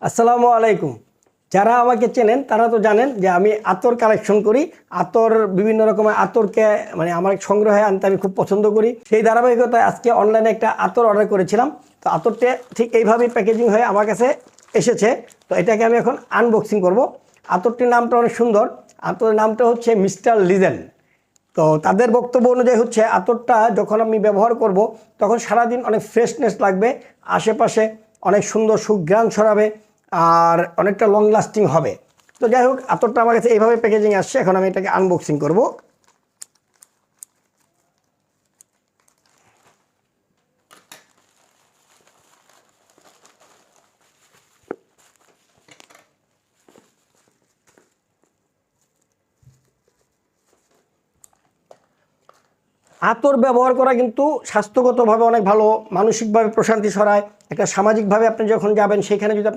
আসসালামু আলাইকুম। যারা আমাকে চেনেন তারা তো জানেন যে আমি আতর কালেকশন করি। আতর বিভিন্ন রকমের আতরকে আমার সংগ্রহে আনতে আমি খুব পছন্দ করি। সেই ধারাবাহিকতায় আজকে অনলাইনে একটা আতর অর্ডার করেছিলাম। তো আতরটা ঠিক এইভাবেই প্যাকেজিং হয়ে আমার কাছে এসেছে। তো এটাকে আমি এখন আনবক্সিং করব। আতরটির নামটা অনেক সুন্দর। আতরের নামটা হচ্ছে মিস্টার লিজেন্ড। তো তাদের বক্তব্য অনুযায়ী হচ্ছে আতরটা যখন আমি ব্যবহার করব তখন সারাদিন অনেক ফ্রেশনেস লাগবে, আশেপাশে অনেক সুন্দর সুঘ্রাণ ছড়াবে আর অনেকটা লং লাস্টিং হবে। তো যাই হোক, আতরটা আমার কাছে এইভাবে প্যাকেজিং আসছে। এখন আমি এটাকে আনবক্সিং করব। আতর ব্যবহার করা কিন্তু স্বাস্থ্যগতভাবে অনেক ভালো, মানসিকভাবে প্রশান্তি ছড়ায়। একটা সামাজিকভাবে আপনি যখন যাবেন সেখানে যদি আপনি